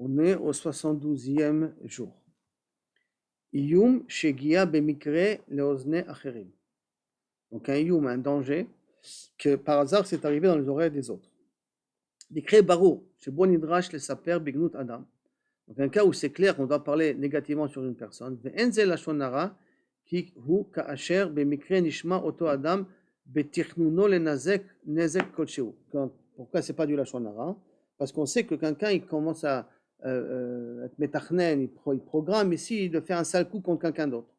On est au 72e jour. Iyum shegia bemikre leozne acherim. Donc un iyum, un danger, que par hasard c'est arrivé dans les oreilles des autres. Mikre barou, shebo nidrash le saper bignut adam. Donc un cas où c'est clair qu'on doit parler négativement sur une personne. Ve'enze lashon hara ki hu ka'asher bemikre nishma oto adam betichnuno le nezek kolsheu. Pourquoi c'est pas du lashon hara? Parce qu'on sait que quelqu'un il commence à être metachnen, il programme ici de faire un sale coup contre quelqu'un d'autre.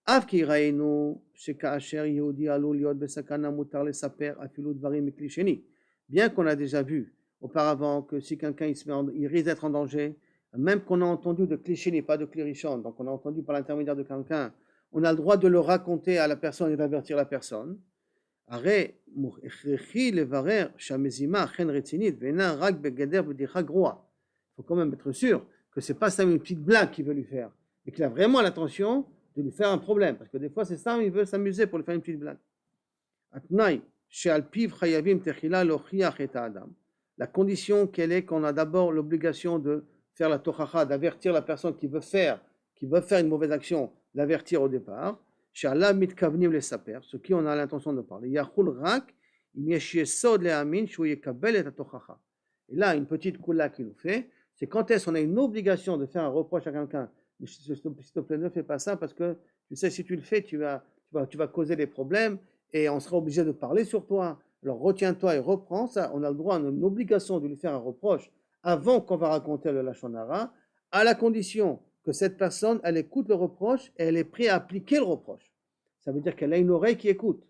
Av ki rainu sheka'asher yehudi alul liot besakana mutar lesaper afilu dvarim mikli sheni. Bien qu'on a déjà vu auparavant que si quelqu'un il risque d'être en danger, même qu'on a entendu de cliché, pas de clirichon, donc on a entendu par l'intermédiaire de quelqu'un, on a le droit de le raconter à la personne et d'avertir la personne. Il faut quand même être sûr que c'est pas ça une petite blague qu'il veut lui faire, mais qu'il a vraiment l'intention de lui faire un problème, parce que des fois c'est ça, il veut s'amuser pour lui faire une petite blague. La condition qu'elle est qu'on a d'abord l'obligation de faire la tochacha, d'avertir la personne qui veut faire une mauvaise action, l'avertir au départ. Ce qui on a l'intention de parler. Et là, une petite coula qu'il nous fait, c'est quand est-ce qu'on a une obligation de faire un reproche à quelqu'un. S'il te plaît, ne fais pas ça parce que tu sais, si tu le fais, tu vas causer des problèmes et on sera obligé de parler sur toi. Alors retiens-toi et reprends ça. On a le droit, on a une obligation de lui faire un reproche avant qu'on va raconter le lashon hara, à la condition que cette personne, elle écoute le reproche et elle est prête à appliquer le reproche. Ça veut dire qu'elle a une oreille qui écoute.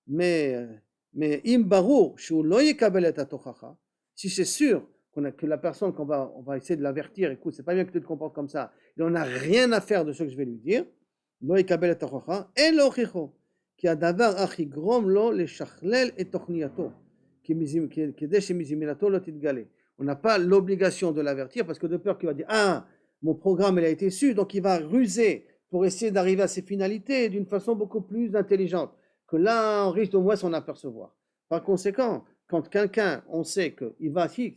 Mais im barur shu lo yekabel et atochacha, si c'est sûr que la personne on va essayer de l'avertir, écoute, c'est pas bien que tu te comportes comme ça, il n'en a rien à faire de ce que je vais lui dire, lo yekabel et atochacha, et lo chicho. כי הדבר אך יגרום לו לשכלל את תוכניתו, כדי שמזמינתו לא תתגלה. On n'a pas l'obligation de l'avertir parce que de peur qu'il va dire ah, mon programme il a été su, donc il va ruser pour essayer d'arriver à ses finalités d'une façon beaucoup plus intelligente, que là on risque de moins s'en apercevoir. Par conséquent, quand quelqu'un, on sait que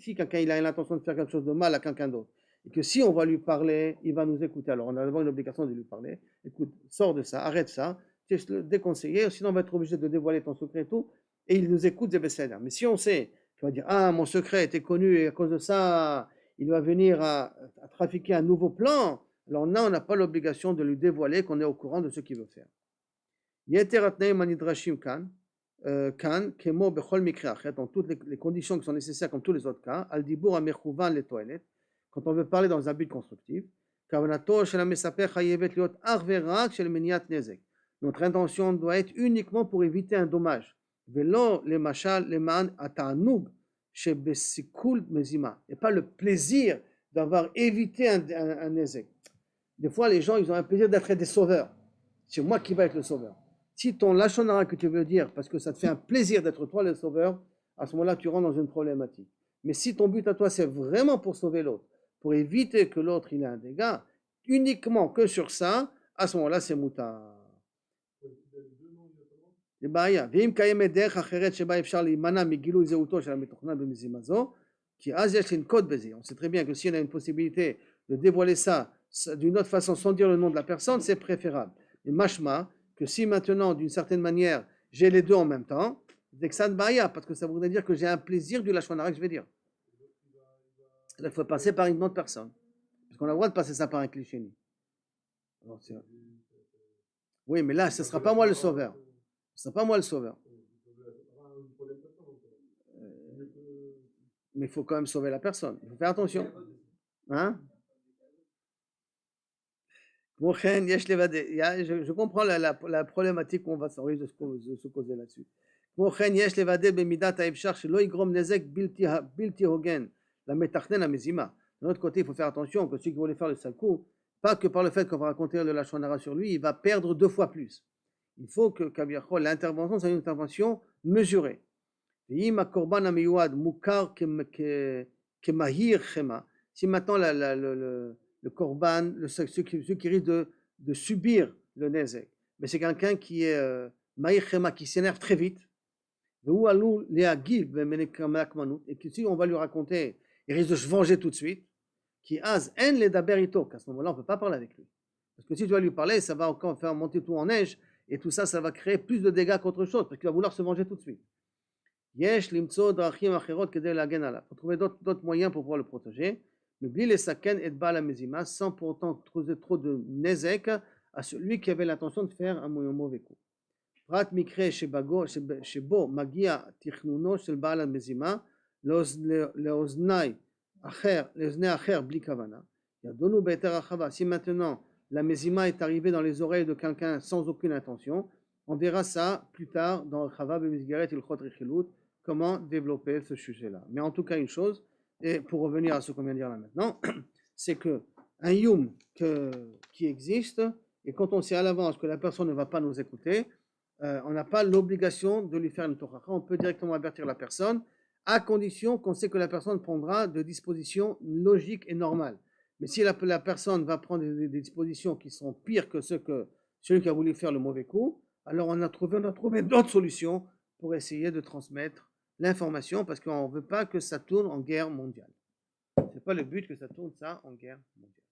si quelqu'un il a l'intention de faire quelque chose de mal à quelqu'un d'autre, et que si on va lui parler, il va nous écouter, alors on a d'abord une obligation de lui parler, écoute, sors de ça, arrête ça, le déconseiller, sinon on va être obligé de dévoiler ton secret et tout, et il nous écoute, c'est bécéda. Mais si on sait, tu vas dire, ah, mon secret était connu et à cause de ça, il va venir à trafiquer un nouveau plan, alors là, on n'a pas l'obligation de lui dévoiler qu'on est au courant de ce qu'il veut faire. Dans toutes les conditions qui sont nécessaires comme tous les autres cas, al dibur amechouvan les toilettes, quand on veut parler dans un but constructif, notre intention doit être uniquement pour éviter un dommage. Et pas le plaisir d'avoir évité un nezek. Des fois, les gens, ils ont un plaisir d'être des sauveurs. C'est moi qui vais être le sauveur. Si ton lashon hara que tu veux dire, parce que ça te fait un plaisir d'être toi le sauveur, à ce moment-là, tu rentres dans une problématique. Mais si ton but à toi, c'est vraiment pour sauver l'autre, pour éviter que l'autre il ait un dégât, uniquement que sur ça, à ce moment-là, c'est mouta. זה בעיה. ואם קיימת דרך אחרת שבה אפשר להימנע מגילוי זהותו של המתוכנן במזימה זו, כי אז יש לנקוט בזה. On sait très bien que si on a une possibilité de dévoiler ça d'une autre façon sans dire le nom de la personne, c'est préférable. Et mashma, que si maintenant, d'une certaine manière, j'ai les deux en même temps, c'est que ça ne baya, parce que ça voudrait dire que j'ai un plaisir du lashon hara que je vais dire. Il faut passer par une autre personne. Parce qu'on a le droit de passer ça par un cliché. Oui, mais là, ce ne sera pas moi le sauveur. Ce ne sera pas moi le sauveur. Mais il faut quand même sauver la personne. Il faut faire attention. Hein? Je comprends la problématique qu'on va risque de se causer là-dessus. De l'autre côté, il faut faire attention que celui qui voulait faire le sale coup, pas que par le fait qu'on va raconter le lashon hara sur lui, il va perdre 2 fois plus. Il faut que l'intervention soit une intervention mesurée. Si maintenant le korban, ceux qui risquent de subir le nezek, mais c'est quelqu'un qui est mahir chema, qui s'énerve très vite, et que si on va lui raconter, il risque de se venger tout de suite. qui az en le daber ito, qu'à ce moment-là, on ne peut pas parler avec lui. Parce que si tu vas lui parler, ça va encore faire monter tout en neige, et tout ça, ça va créer plus de dégâts qu'autre chose, parce qu'il va vouloir se venger tout de suite. Yesh limtso drachim acherot kedei lagen alav. Il faut trouver d'autres moyens pour pouvoir le protéger. Mais bli les saken et bala mezima, sans pour autant causer trop de nezek à celui qui avait l'intention de faire un mauvais coup. Prat mikre shebo magia tichnuno shel bala mezima leoznai acher bli kavana. Yadonu beter achava. Si maintenant la mezima est arrivée dans les oreilles de quelqu'un sans aucune intention, on verra ça plus tard dans Chava b'mizgaret ilchot rechilut, comment développer ce sujet-là. Mais en tout cas, une chose, et pour revenir à ce qu'on vient de dire là maintenant, c'est que un yum qui existe, et quand on sait à l'avance que la personne ne va pas nous écouter, on n'a pas l'obligation de lui faire une tochacha. On peut directement avertir la personne, à condition qu'on sait que la personne prendra des dispositions logiques et normales. Mais si la personne va prendre des dispositions qui sont pires que celui qui a voulu faire le mauvais coup, alors on a trouvé d'autres solutions pour essayer de transmettre l'information, parce qu'on ne veut pas que ça tourne en guerre mondiale. Ce n'est pas le but que ça tourne ça en guerre mondiale.